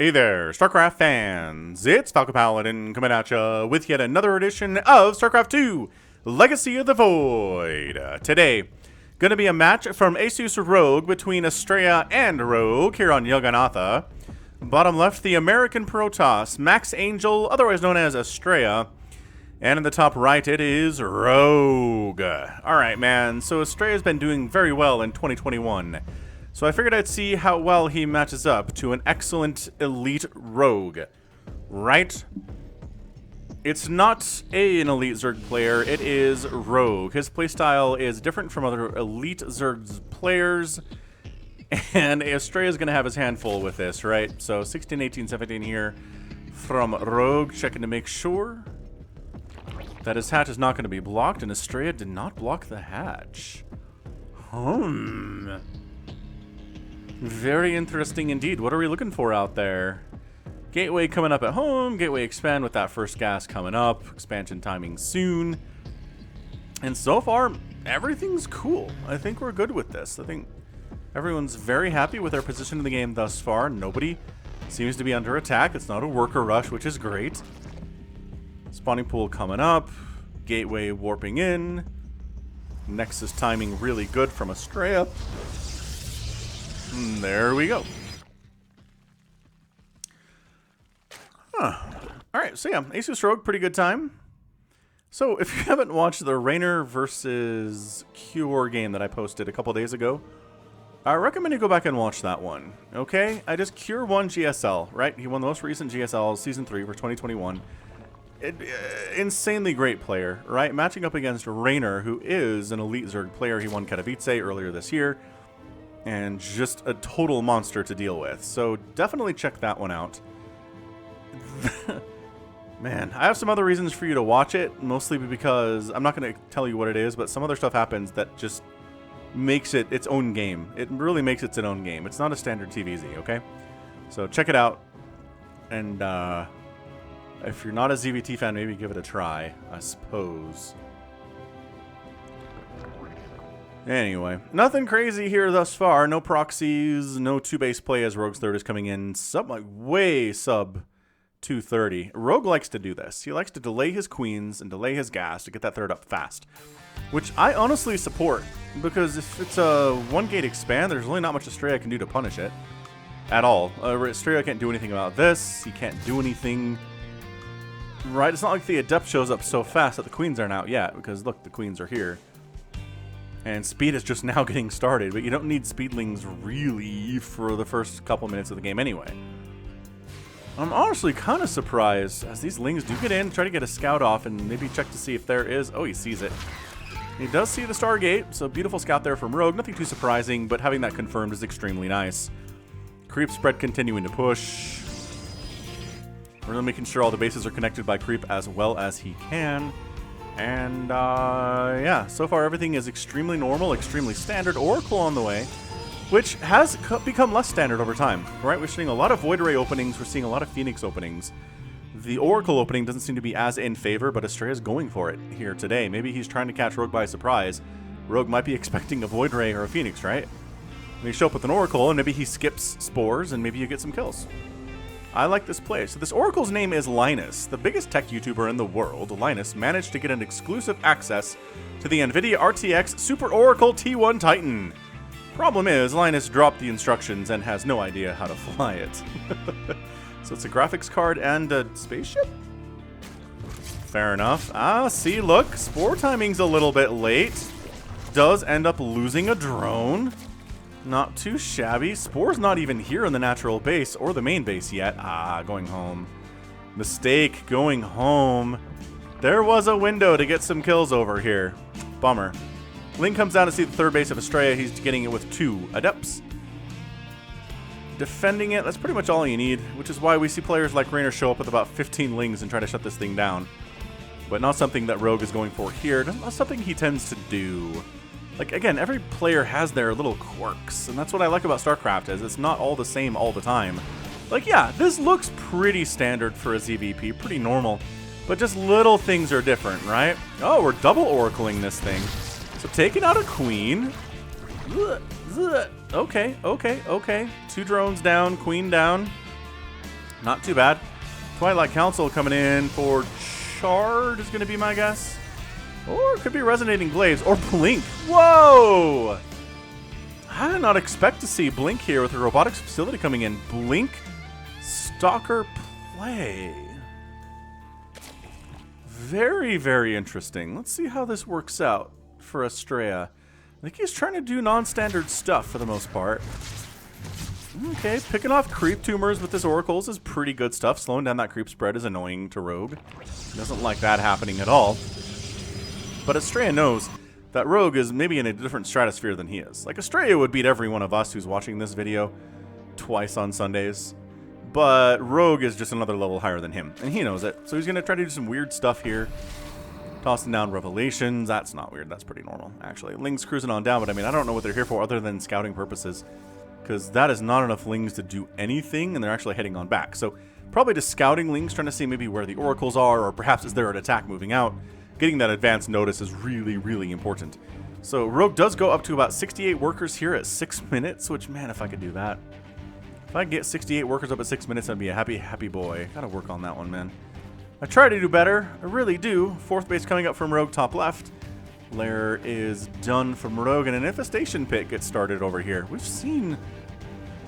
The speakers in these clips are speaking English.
Hey there, StarCraft fans! It's Falcon Paladin coming at ya with yet another edition of StarCraft 2 Legacy of the Void. Today, gonna be a match from Asus Rogue between Astrea and Rogue here on Jagannatha. Bottom left, the American Protoss, Max Angel, otherwise known as Astrea. And in the top right, it is Rogue. Alright, man, so Astrea's been doing very well in 2021. So I figured I'd see how well he matches up to an excellent elite rogue, right? It's not an elite Zerg player, it is rogue. His playstyle is different from other elite Zerg players, and Astrea is going to have his handful with this, right? So 16, 18, 17 here from Rogue, checking to make sure that his hatch is not going to be blocked, and Astrea did not block the hatch. Very interesting indeed. What are we looking for out there? Gateway coming up at home. Gateway expand with that first gas coming up. Expansion timing soon. And so far, everything's cool. I think we're good with this. I think everyone's very happy with their position in the game thus far. Nobody seems to be under attack. It's not a worker rush, which is great. Spawning pool coming up. Gateway warping in. Nexus timing really good from Astrea. There we go. Alright, so yeah, Asus Rogue, pretty good time. So if you haven't watched the Raynor versus Cure game that I posted a couple days ago, I recommend you go back and watch that one. Okay? I just Cure won GSL, right? He won the most recent GSL, Season 3 for 2021. Insanely great player, right? Matching up against Raynor, who is an elite Zerg player. He won Katowice earlier this year. And just a total monster to deal with. So definitely check that one out. Man, I have some other reasons for you to watch it. Mostly because I'm not going to tell you what it is, but some other stuff happens that just makes it its own game. It really makes it its own game. It's not a standard TVZ, okay? So check it out. And if you're not a ZVT fan, maybe give it a try, I suppose. Anyway, nothing crazy here thus far. No proxies, no two-base play as Rogue's third is coming in way sub 230. Rogue likes to do this. He likes to delay his queens and delay his gas to get that third up fast, which I honestly support, because if it's a one-gate expand, there's really not much Astrea can do to punish it at all. Astrea can't do anything about this. He can't do anything. Right? It's not like the Adept shows up so fast that the queens aren't out yet, because look, the queens are here. And speed is just now getting started, but you don't need speedlings really for the first couple minutes of the game anyway. I'm honestly kind of surprised as these lings do get in, try to get a scout off, and maybe check to see if there is... Oh, he sees it. He does see the Stargate, so beautiful scout there from Rogue. Nothing too surprising, but having that confirmed is extremely nice. Creep spread continuing to push. Really making sure all the bases are connected by creep as well as he can. And, yeah, so far everything is extremely normal, extremely standard. Oracle on the way, which has become less standard over time, right? We're seeing a lot of Void Ray openings, we're seeing a lot of Phoenix openings. The Oracle opening doesn't seem to be as in favor, but Astrea is going for it here today. Maybe he's trying to catch Rogue by surprise. Rogue might be expecting a Void Ray or a Phoenix, right? Maybe show up with an Oracle, and maybe he skips Spores, and maybe you get some kills. I like this play. So this Oracle's name is Linus. The biggest tech YouTuber in the world, Linus, managed to get an exclusive access to the NVIDIA RTX Super Oracle T1 Titan. Problem is, Linus dropped the instructions and has no idea how to fly it. So it's a graphics card and a spaceship? Fair enough. See, look, Spore timing's a little bit late. Does end up losing a drone. Not too shabby. Spore's not even here in the natural base or the main base yet. Going home. Mistake, going home. There was a window to get some kills over here. Bummer. Link comes down to see the third base of Astrea. He's getting it with 2 Adepts. Defending it, that's pretty much all you need, which is why we see players like Raynor show up with about 15 Lings and try to shut this thing down. But not something that Rogue is going for here. Not something he tends to do. Like, again, every player has their little quirks, and that's what I like about StarCraft, is it's not all the same all the time. Like, yeah, this looks pretty standard for a ZVP, pretty normal, but just little things are different, right? Oh, we're double oracling this thing. So taking out a queen. Okay. 2 drones down, queen down. Not too bad. Twilight Council coming in for Shard is going to be my guess. Or it could be Resonating Glaives or Blink. Whoa! I did not expect to see Blink here with the robotics facility coming in. Blink, Stalker play. Very, very interesting. Let's see how this works out for Astrea. I think he's trying to do non-standard stuff for the most part. Okay, picking off creep tumors with his oracles is pretty good stuff. Slowing down that creep spread is annoying to Rogue. He doesn't like that happening at all. But Astrea knows that Rogue is maybe in a different stratosphere than he is. Like, Astrea would beat every one of us who's watching this video twice on Sundays. But Rogue is just another level higher than him, and he knows it. So he's going to try to do some weird stuff here. Tossing down Revelations. That's not weird. That's pretty normal, actually. Ling's cruising on down, but I mean, I don't know what they're here for other than scouting purposes. Because that is not enough Lings to do anything, and they're actually heading on back. So probably just scouting Lings, trying to see maybe where the oracles are, or perhaps is there an attack moving out. Getting that advance notice is really, really important. So Rogue does go up to about 68 workers here at 6 minutes, which, man, if I could do that. If I could get 68 workers up at 6 minutes, I'd be a happy, happy boy. Gotta work on that one, man. I try to do better. I really do. Fourth base coming up from Rogue top left. Lair is done from Rogue, and an Infestation Pit gets started over here. We've seen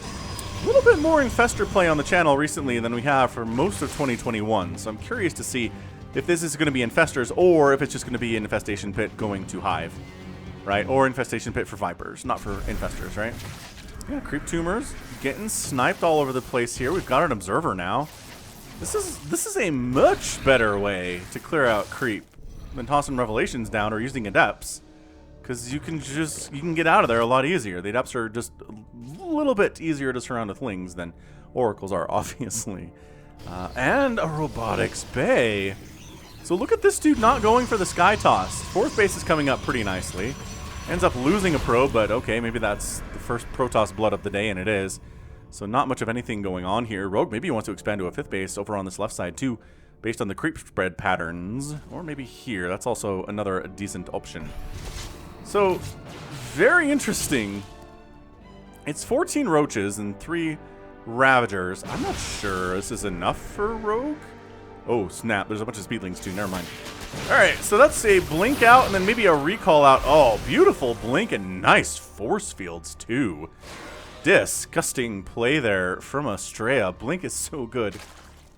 a little bit more Infestor play on the channel recently than we have for most of 2021, so I'm curious to see if this is going to be Infestors or if it's just going to be an Infestation Pit going to Hive, right? Or Infestation Pit for Vipers, not for Infestors, right? Yeah, Creep Tumors getting sniped all over the place here. We've got an Observer now. This is a much better way to clear out Creep than tossing Revelations down or using Adepts, because you can get out of there a lot easier. The Adepts are just a little bit easier to surround with Lings than Oracles are, obviously. And a Robotics Bay. So look at this dude not going for the Sky Toss. Fourth base is coming up pretty nicely. Ends up losing a probe, but okay, maybe that's the first Protoss blood of the day, and it is. So not much of anything going on here. Rogue maybe wants to expand to a fifth base over on this left side too, based on the creep spread patterns. Or maybe here. That's also another decent option. So, very interesting. It's 14 Roaches and 3 Ravagers. I'm not sure this is enough for Rogue. Oh, snap. There's a bunch of Speedlings too. Never mind. Alright, so that's a Blink out and then maybe a Recall out. Oh, beautiful Blink and nice Force Fields too. Disgusting play there from Astrea. Blink is so good.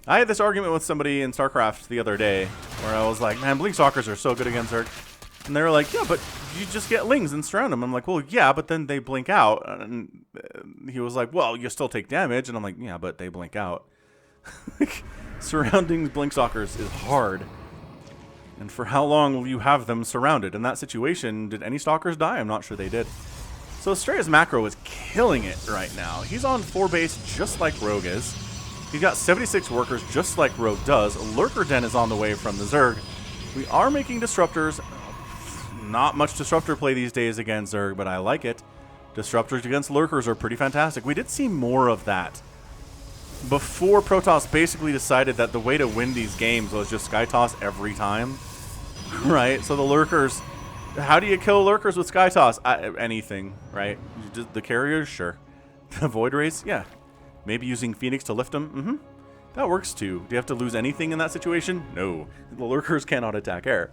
I had this argument with somebody in StarCraft the other day where I was like, man, Blink Stalkers are so good against Zerg. And they were like, yeah, but you just get Lings and surround them. I'm like, well, yeah, but then they blink out. And he was like, well, you still take damage. And I'm like, yeah, but they blink out. Surrounding Blink Stalkers is hard. And for how long will you have them surrounded? In that situation, did any Stalkers die? I'm not sure they did. So Astrea's macro is killing it right now. He's on 4 base just like Rogue is. He's got 76 workers just like Rogue does. Lurker Den is on the way from the Zerg. We are making Disruptors. Not much Disruptor play these days against Zerg, but I like it. Disruptors against Lurkers are pretty fantastic. We did see more of that before Protoss basically decided that the way to win these games was just Sky Toss every time. Right? So the Lurkers... How do you kill Lurkers with Sky Toss? Anything, right? The Carriers? Sure. The Void Rays? Yeah. Maybe using Phoenix to lift them? That works too. Do you have to lose anything in that situation? No. The Lurkers cannot attack air.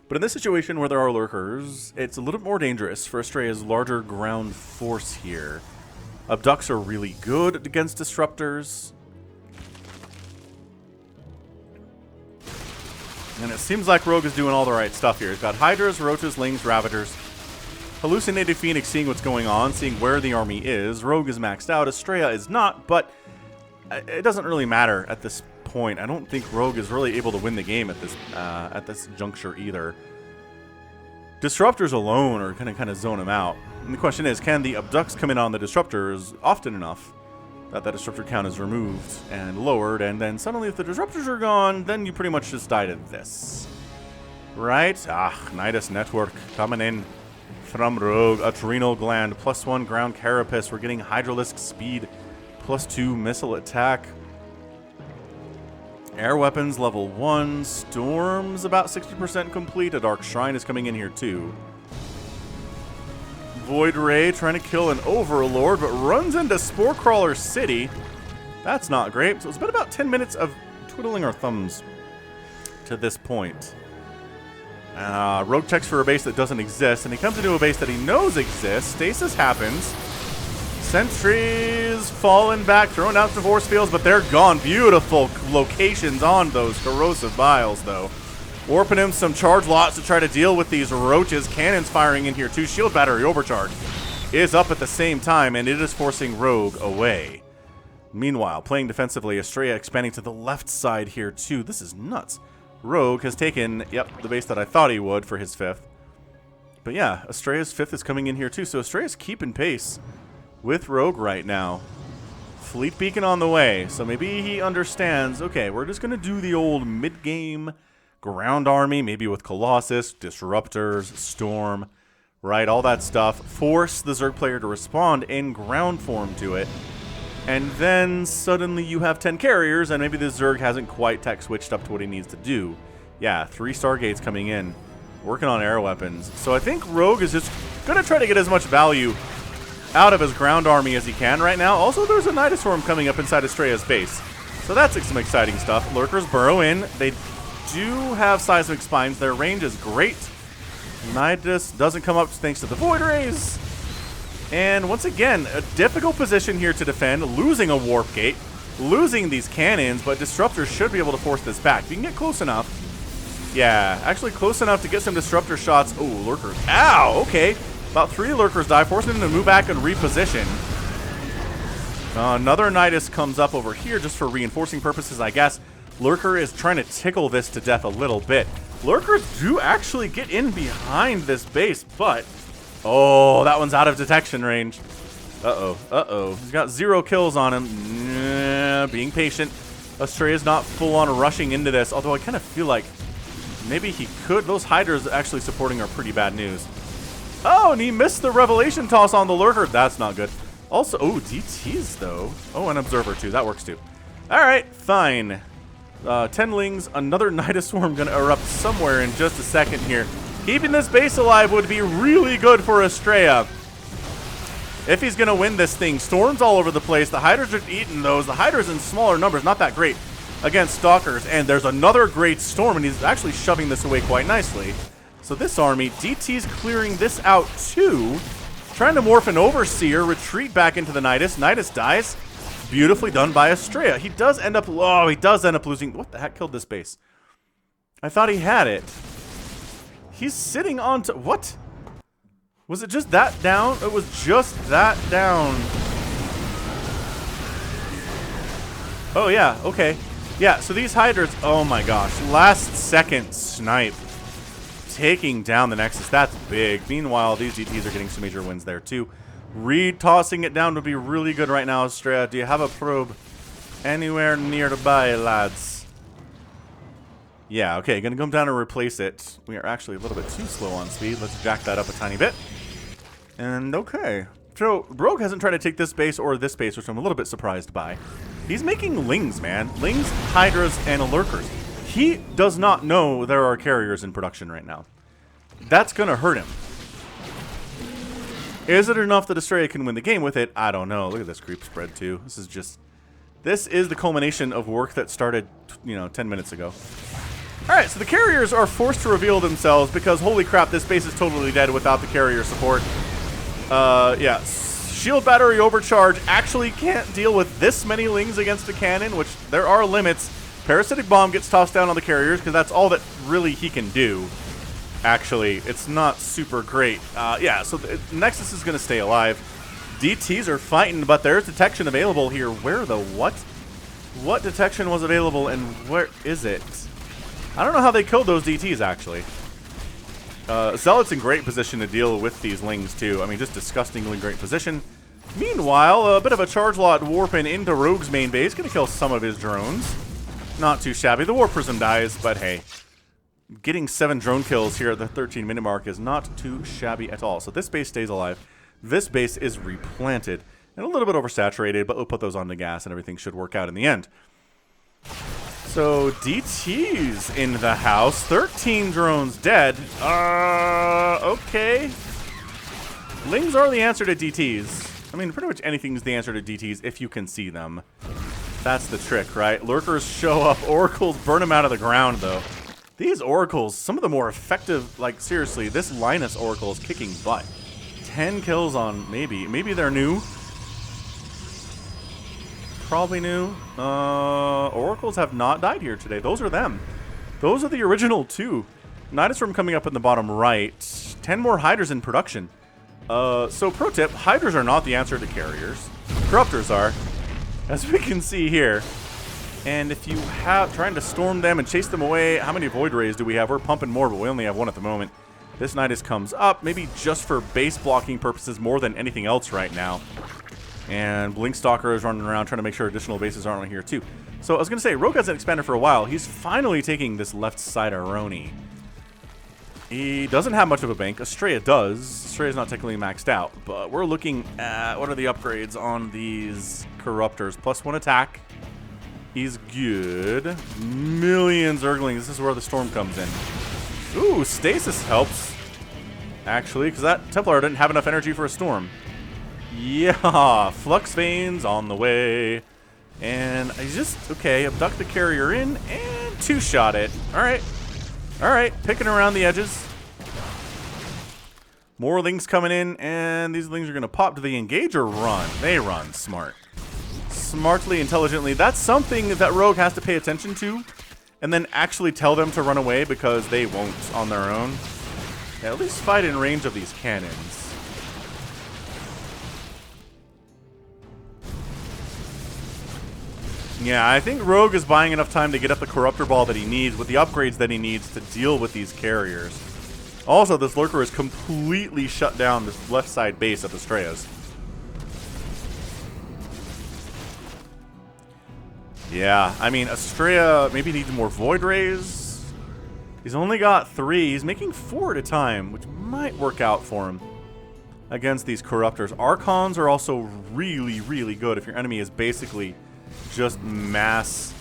But in this situation where there are Lurkers, it's a little bit more dangerous for Astrea's larger ground force here. Abducts are really good against Disruptors. And it seems like Rogue is doing all the right stuff here. He's got Hydras, Roaches, Lings, Ravagers. Hallucinated Phoenix seeing what's going on, seeing where the army is. Rogue is maxed out. Astrea is not, but it doesn't really matter at this point. I don't think Rogue is really able to win the game at this juncture either. Disruptors alone are going to kind of zone him out. And the question is, can the Abducts come in on the Disruptors often enough that Disruptor count is removed and lowered, and then suddenly if the Disruptors are gone, then you pretty much just die to this. Right? Nidus Network coming in from Rogue. Adrenal Gland, +1 ground carapace. We're getting Hydralisk speed, +2 missile attack. Air weapons level 1. Storm's about 60% complete. A Dark Shrine is coming in here too. Void Ray trying to kill an Overlord, but runs into Sporecrawler City. That's not great. So it's been about 10 minutes of twiddling our thumbs to this point. Rogue checks for a base that doesn't exist, and he comes into a base that he knows exists. Stasis happens. Sentries falling back, thrown out to force fields, but they're gone. Beautiful locations on those corrosive vials, though. Warping him some charge lots to try to deal with these roaches. Cannons firing in here, too. Shield battery overcharge is up at the same time, and it is forcing Rogue away. Meanwhile, playing defensively, Astrea expanding to the left side here, too. This is nuts. Rogue has taken, the base that I thought he would for his 5th. But yeah, Astrea's 5th is coming in here, too. So Astrea's keeping pace with Rogue right now. Fleet beacon on the way. So maybe he understands, okay, we're just going to do the old mid-game ground army, maybe with Colossus, Disruptors, Storm, right? All that stuff. Force the Zerg player to respond in ground form to it. And then suddenly you have 10 carriers, and maybe the Zerg hasn't quite tech switched up to what he needs to do. Yeah, 3 Stargates coming in, working on air weapons. So I think Rogue is just going to try to get as much value out of his ground army as he can right now. Also, there's a Nidus Swarm coming up inside Astrea's base. So that's some exciting stuff. Lurkers burrow in. They do have seismic spines. Their range is great. Nidus doesn't come up thanks to the Void Rays. And once again, a difficult position here to defend, losing a warp gate, losing these cannons, but Disruptors should be able to force this back. If you can get close enough. Yeah, actually close enough to get some Disruptor shots. Oh, Lurkers. Ow, okay. About 3 Lurkers die, forcing them to move back and reposition. Another Nidus comes up over here just for reinforcing purposes, I guess. Lurker is trying to tickle this to death a little bit. Lurkers do actually get in behind this base, but... oh, that one's out of detection range. Uh-oh. He's got 0 kills on him. Being patient. Astrea's not full-on rushing into this, although I kind of feel like maybe he could. Those Hydras actually supporting are pretty bad news. Oh, and he missed the Revelation toss on the Lurker. That's not good. Also, oh, DTs, though. Oh, and Observer, too. That works, too. All right, fine. 10 Lings, another Nidus Swarm going to erupt somewhere in just a second here. Keeping this base alive would be really good for Astrea. If he's going to win this thing. Storms all over the place. The Hydras are eating those. The Hydras in smaller numbers, not that great against Stalkers. And there's another great Storm, and he's actually shoving this away quite nicely. So this army, DT's clearing this out too. Trying to morph an Overseer, retreat back into the Nidus. Nidus dies. Beautifully done by Astrea. He does end up losing. What the heck killed this base? I thought he had it. He's sitting on to... what? Was it just that down? It was just that down. Oh, yeah. Okay. Yeah, so these Hydras... oh, my gosh. Last second snipe. Taking down the Nexus. That's big. Meanwhile, these GTs are getting some major wins there, too. Re-tossing it down would be really good right now, Astrea. Do you have a probe anywhere nearby, lads? Yeah, okay, gonna come down and replace it. We are actually a little bit too slow on speed. Let's jack that up a tiny bit. And okay. So, Rogue hasn't tried to take this base or this base, which I'm a little bit surprised by. He's making Lings, man. Lings, Hydras, and Lurkers. He does not know there are carriers in production right now. That's gonna hurt him. Is it enough that Astrea can win the game with it? I don't know. Look at this creep spread, too. This is the culmination of work that started, 10 minutes ago. Alright, so the carriers are forced to reveal themselves because, holy crap, this base is totally dead without the carrier support. Yeah. Shield battery overcharge actually can't deal with this many Lings against a cannon, which there are limits. Parasitic Bomb gets tossed down on the carriers because that's all that really he can do. Actually, it's not super great. Yeah, so the Nexus is going to stay alive. DTs are fighting, but there's detection available here. Where the what? What detection was available and where is it? I don't know how they killed those DTs, actually. Zealot's in great position to deal with these Lings, too. I mean, just disgustingly great position. Meanwhile, a bit of a charge lot warping into Rogue's main base. Going to kill some of his drones. Not too shabby. The Warp Prism dies, but hey. Getting 7 drone kills here at the 13-minute mark is not too shabby at all. So this base stays alive. This base is replanted. And a little bit oversaturated, but we'll put those on the gas and everything should work out in the end. So DT's in the house. 13 drones dead. Okay. Lings are the answer to DTs. I mean, pretty much anything's the answer to DTs if you can see them. That's the trick, right? Lurkers show up. Oracles burn them out of the ground, though. These oracles, some of the more effective, like, seriously, this Linus oracle is kicking butt. 10 kills on maybe. Maybe they're new. Probably new. Oracles have not died here today. Those are them. Those are the original 2. Nidus Worm coming up in the bottom right. 10 more Hydras in production. So pro tip, Hydras are not the answer to carriers. Corruptors are, as we can see here. And if you have trying to storm them and chase them away, how many Void Rays do we have? We're pumping more, but we only have 1 at the moment. This Nidus comes up, maybe just for base blocking purposes more than anything else right now. And Blinkstalker is running around trying to make sure additional bases aren't on here too. So I was going to say, Rogue hasn't expanded for a while. He's finally taking this left side Aroni. He doesn't have much of a bank. Astrea does. Astrea's not technically maxed out. But we're looking at what are the upgrades on these Corruptors. +1 attack. He's good. Million Zerglings. This is where the storm comes in. Ooh, Stasis helps. Actually, because that Templar didn't have enough energy for a storm. Yeah, Flux Veins on the way. And I just, okay, abduct the carrier in and 2-shot it. Alright. Alright, picking around the edges. More Lings coming in, and these Lings are going to pop. Do they engage or run? They run. Smart. Smartly, intelligently. That's something that Rogue has to pay attention to. And then actually tell them to run away because they won't on their own. Yeah, at least fight in range of these cannons. Yeah, I think Rogue is buying enough time to get up the Corruptor Ball that he needs with the upgrades that he needs to deal with these carriers. Also, this Lurker has completely shut down this left side base of Astrea's. Yeah, I mean, Astrea maybe needs more Void Rays. He's only got 3. He's making 4 at a time, which might work out for him against these Corruptors. Archons are also really, really good if your enemy is basically just mass,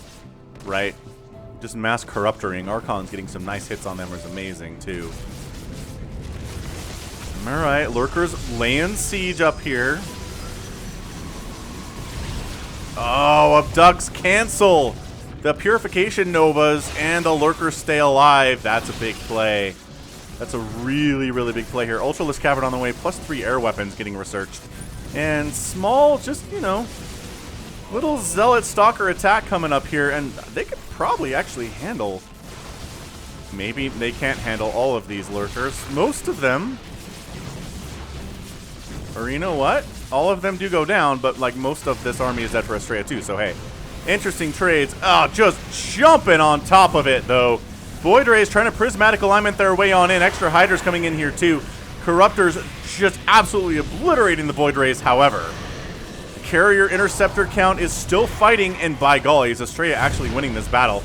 right? Just mass Corruptoring. Archon's getting some nice hits on them is amazing, too. Alright, Lurkers laying siege up here. Oh, Abducts cancel the Purification Novas and the Lurkers stay alive. That's a big play. That's a really, really big play here. Ultralisk Cavern on the way, +3 air weapons getting researched. And small, just, you know, little Zealot Stalker attack coming up here, and they could probably actually handle... Maybe they can't handle all of these Lurkers. Most of them... Or you know what? All of them do go down, but like most of this army is dead for Astrea too, so hey. Interesting trades. Oh, just jumping on top of it, though. Void Rays trying to Prismatic Alignment their way on in. Extra Hydras coming in here, too. Corruptors just absolutely obliterating the Void Rays, however. The Carrier Interceptor count is still fighting, and by golly, is Astrea actually winning this battle.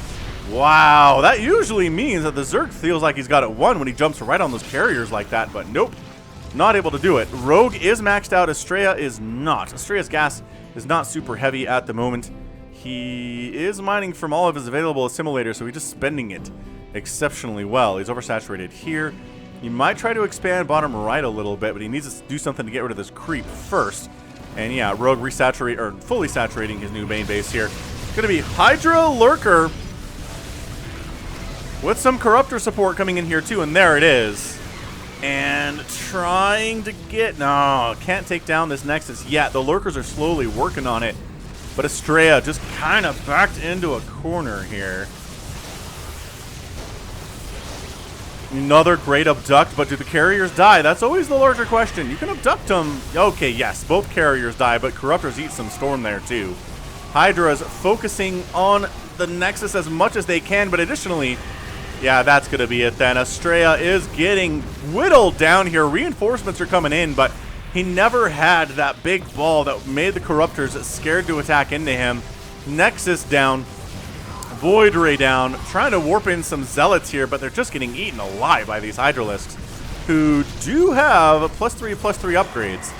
Wow, that usually means that the Zerg feels like he's got it won when he jumps right on those carriers like that, but nope. Not able to do it. Rogue is maxed out. Astrea is not. Astrea's gas is not super heavy at the moment. He is mining from all of his available assimilators, so he's just spending it exceptionally well. He's oversaturated here. He might try to expand bottom right a little bit, but he needs to do something to get rid of this creep first. And yeah, Rogue fully saturating his new main base here. It's going to be Hydra Lurker with some Corruptor support coming in here too, and there it is. And trying to get... No, can't take down this Nexus yet. The Lurkers are slowly working on it. But Astrea just kind of backed into a corner here. Another great abduct, but do the carriers die? That's always the larger question. You can abduct them. Okay, yes, both carriers die, but Corruptors eat some storm there too. Hydra's focusing on the Nexus as much as they can, but additionally... Yeah, that's going to be it then. Astrea is getting whittled down here. Reinforcements are coming in, but he never had that big ball that made the Corruptors scared to attack into him. Nexus down. Void Ray down. Trying to warp in some Zealots here, but they're just getting eaten alive by these Hydralisks, who do have +3/+3 upgrades.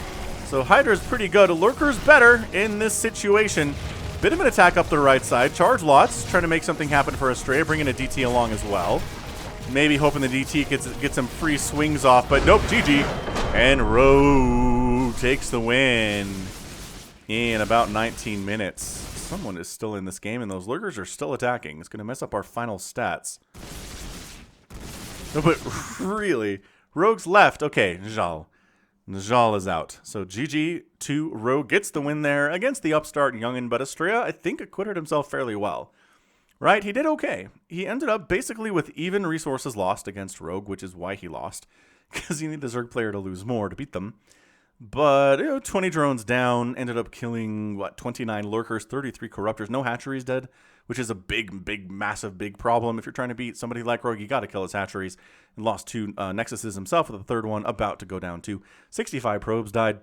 So Hydra's pretty good. Lurker's better in this situation. Bit of an attack up the right side. Charge lots, trying to make something happen for Astrea, bringing a DT along as well. Maybe hoping the DT gets some free swings off, but nope, GG. And Rogue takes the win in about 19 minutes. Someone is still in this game, and those lurkers are still attacking. It's going to mess up our final stats. No, but really, Rogue's left. Okay, Njal. Njal is out. So GG to Rogue gets the win there against the upstart youngin, but Astrea, I think, acquitted himself fairly well. Right? He did okay. He ended up basically with even resources lost against Rogue, which is why he lost. Because you need the Zerg player to lose more to beat them. But, 20 drones down, ended up killing, 29 lurkers, 33 corruptors, no hatcheries dead, which is a big, massive, big problem. If you're trying to beat somebody like Rogue, you got to kill his hatcheries. And lost 2 nexuses himself, with the third one about to go down too. 65 probes died,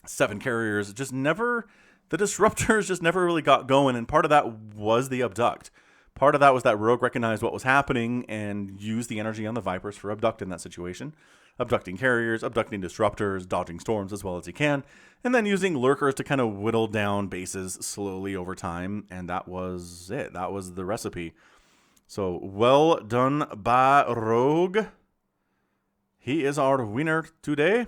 7 carriers, just never, the disruptors just never really got going, and part of that was the abduct. Part of that was that Rogue recognized what was happening and used the energy on the Vipers for abduct in that situation. Abducting carriers, abducting disruptors, dodging storms as well as he can, and then using lurkers to kind of whittle down bases slowly over time, and that was it. That was the recipe. So, well done by Rogue. He is our winner today.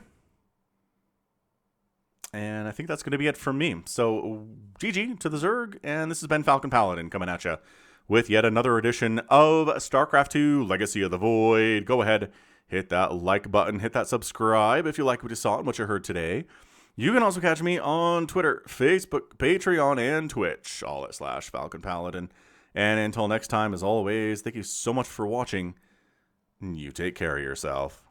And I think that's going to be it from me. So, GG to the Zerg, and this has been Falcon Paladin coming at you with yet another edition of StarCraft 2 Legacy of the Void. Go ahead, hit that like button, hit that subscribe if you like what you saw and what you heard today. You can also catch me on Twitter, Facebook, Patreon, and Twitch, all at /Falcon Paladin. And until next time, as always, thank you so much for watching. You take care of yourself.